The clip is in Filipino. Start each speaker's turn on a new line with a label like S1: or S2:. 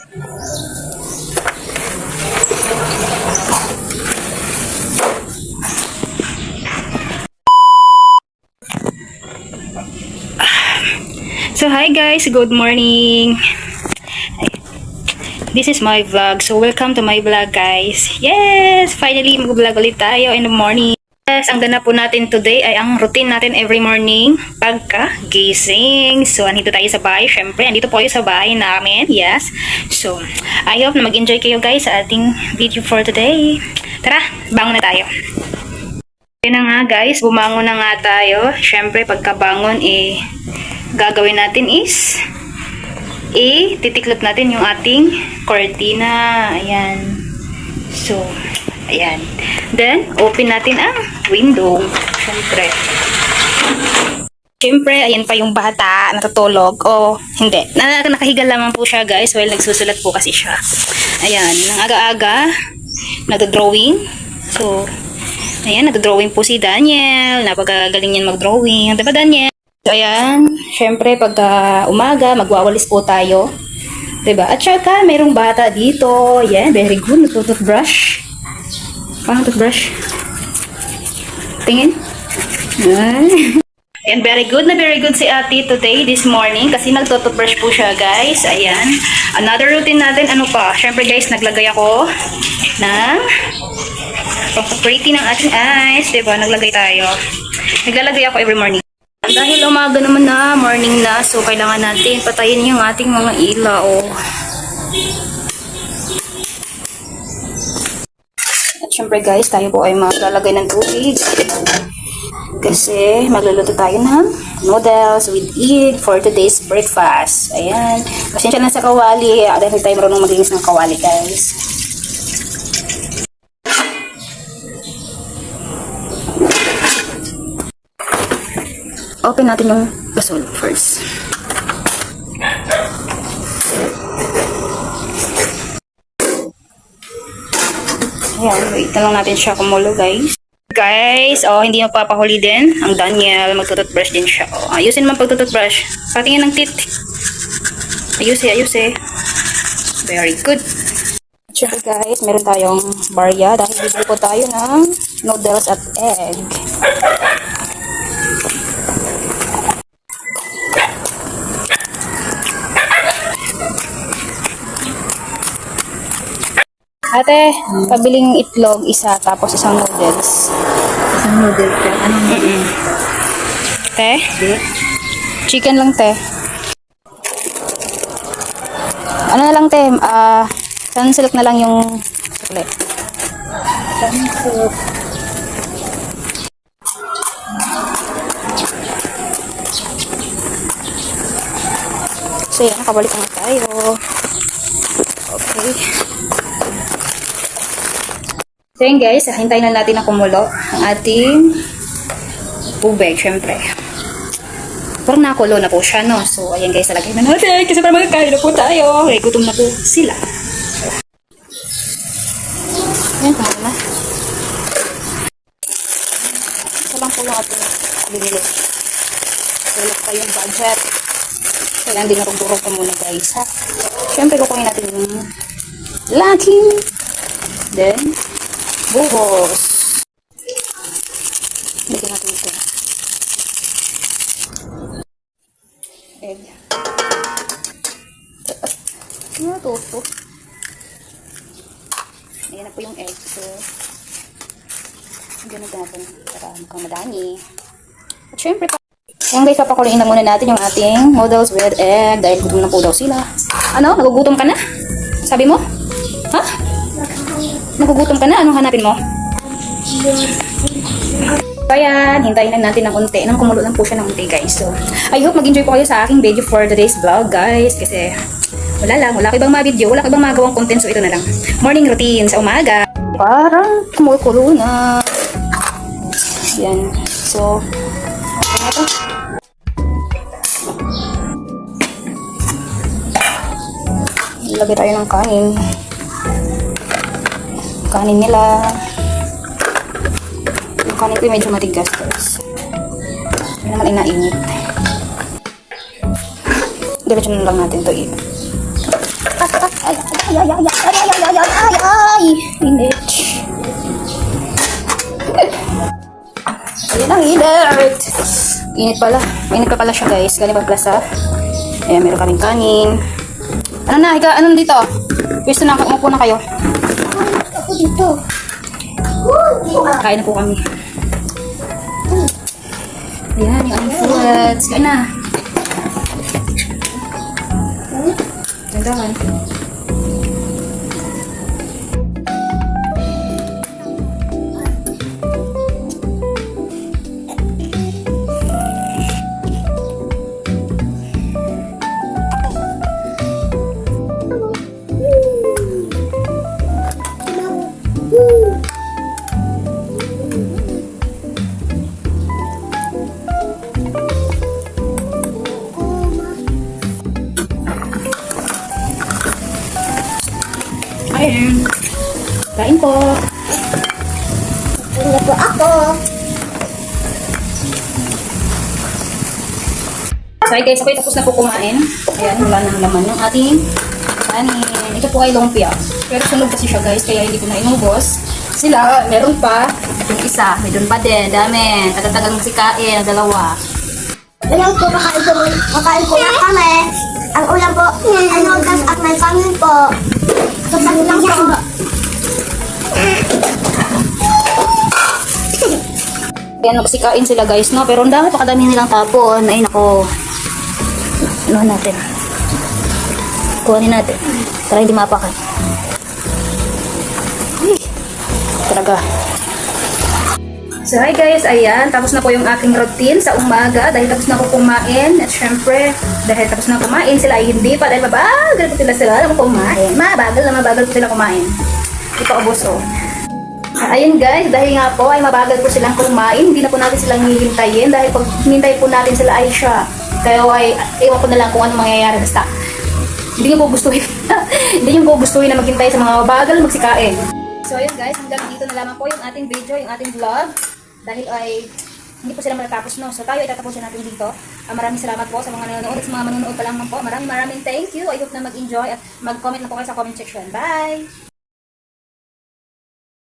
S1: So hi guys, good morning. This is my vlog. So welcome to my vlog guys. Yes, finally mag-vlog ulit tayo in the morning. Yes, ang ganap po natin today ay ang routine natin every morning pagka gising. So andito tayo sa bahay. Syempre, andito po kayo sa bahay namin. Yes. So, I hope na mag-enjoy kayo guys sa ating video for today. Tara, bangon na tayo. Yun na nga guys, bumangon na nga tayo. Syempre, pagkabangon gagawin natin is titiklop natin yung ating cortina. Ayan. So, ayan. Then, open natin ang window. Siyempre, ayan pa yung bata natutulog. O, hindi. Nakahiga lamang po siya guys while nagsusulat po kasi siya. Ayan. Nang aga-aga, nagdo-drawing. So, ayan, nagdo-drawing po si Daniel. Napagagaling niyan mag-drawing. Diba Daniel? So, ayan, syempre, pagka umaga, magwawalis po tayo. Diba? At saka, mayroong bata dito. Ayan, very good. Nagtututbrush. Parang toothbrush. Tingin. Ayan, very good si ate today, this morning. Kasi nagtututbrush po siya, guys. Ayan. Another routine natin, ano pa? Syempre, guys, naglagay ako ng pretty ng ating eyes. Diba? Naglagay tayo. Naglalagay ako every morning. Dahil umaga naman na, morning na, so kailangan natin patayin yung ating mga ilaw. At syempre guys, tayo po ay maglalagay ng tubig. Kasi magluluto tayo ng noodles with egg for today's breakfast. Ayan. Pasensya na sa kawali, dahil tayo marunong maglinis ng kawali guys. Open natin yung gasol first. Ayan, wait na lang natin siya kumulo guys. Guys, hindi mapapahuli din. Ang Daniel, magtututbrush din siya. Ayusin naman pagtututbrush. Patingin ng tit. Ayusin. Very good. Sure guys, meron tayong barya dahil bibili po tayo ng noodles at egg. Ate, pabiling itlog isa tapos isang noodles.
S2: Isang noodles ka? Anong noodles?
S1: Te? Chicken lang, te. Ano na lang, te? Sunsilk na lang yung chocolate.
S2: Sunsilk.
S1: So, yan. Nakabalik na tayo. Okay. So yun guys, hintayin na natin na kumulo ang ating tubig, syempre. Parang nakulo na po siya, no? So, ayan guys, talagay na natin kasi para magkakain na po tayo. Okay, gutom na po sila. Ayan, kumulo na. Ito lang po yung ating binili. Tulog pa yung budget. Kailangan din narugurog ko muna guys, ha? Syempre, kukunin natin yung lacking. Then, buhos. Lagyan natin ito. Egg. Ano ito? Ayan na po yung egg. So, ganun natin para mukhang madami. At syempre, yan guys, papakuloyin na muna natin yung ating noodles with egg dahil gutom na po daw sila. Ano? Nagugutom ka na? Sabi mo? Ha? Nagugutom ka na? Anong hanapin mo? So, ayan. Hintayin na natin ng unti. Nang kumulo lang po siya ng unti, guys. So, I hope mag-enjoy po kayo sa aking video for today's vlog, guys. Kasi, wala lang. Wala ko ibang mga video. Wala ko ibang magawang content. So, ito na lang. Morning routine sa umaga. Parang kumukulo na. Ayan. So, okay na ito. Lagay tayo ng kanin. Kanin nila. Yung kanin ko medyo matigas guys. Hindi naman inainit. Diretso na lang natin ito. Ay. Ay! Init. Ayan ang init. Init pala. Init pa pala siya guys. Galing pa plaza. Ayan, meron kaming kanin. Ano na? Ano dito? Pwesto na. Umupo na kayo.
S2: Ako dito.
S1: Kain na po kami. Ayan, yung aming foods. Kain na. Gandahan. Ayan. Kain po.
S2: Ano po ako?
S1: So ay guys, ako'y tapos na po kumain. Ayan, wala nang laman yung ating kanin. Ito po ay lumpia. Pero sunog kasi siya guys, kaya hindi ko na inubos. Sila, meron pa. Yung isa, may doon pa din. Dami. Tagal-tagal magsikain, ang dalawa.
S2: Ayan po, kakain po na kami. Ang ulam po, noodles at may kanin po. Kapag lang po.
S1: Ayan, magsikain sila guys, no? Pero ang dami pa kadami nilang tapon. Ay, nako. Ano natin? Kuhanin natin. Para hindi mapakan. Ay, talaga. So hi guys, ayan, tapos na po yung aking routine sa umaga dahil tapos na ako kumain at syempre dahil tapos na kumain sila ay hindi pa dahil mabagal po sila kumain. Mabagal po sila kumain. Ito abuso. Ayun guys, dahil nga po ay mabagal po silang kumain, hindi na po natin silang hihintayin dahil pag hinintay po natin sila ay siya. Kaya ay ewan ko na lang kung ano mangyayari basta. Hindi niyo po gustuhin. Hindi niyo po gustuhin na maghintay sa mga mabagal magsikain. So ayun guys, hanggang dito na lamang po yung ating video, yung ating vlog. Dahil ay hindi po sila matatapos, no? So tayo ay tatapusin natin dito. Maraming salamat po sa mga nanonood at sa mga manonood pa lang po. Maraming thank you. I hope na mag-enjoy at mag-comment na po kayo sa comment section. Bye!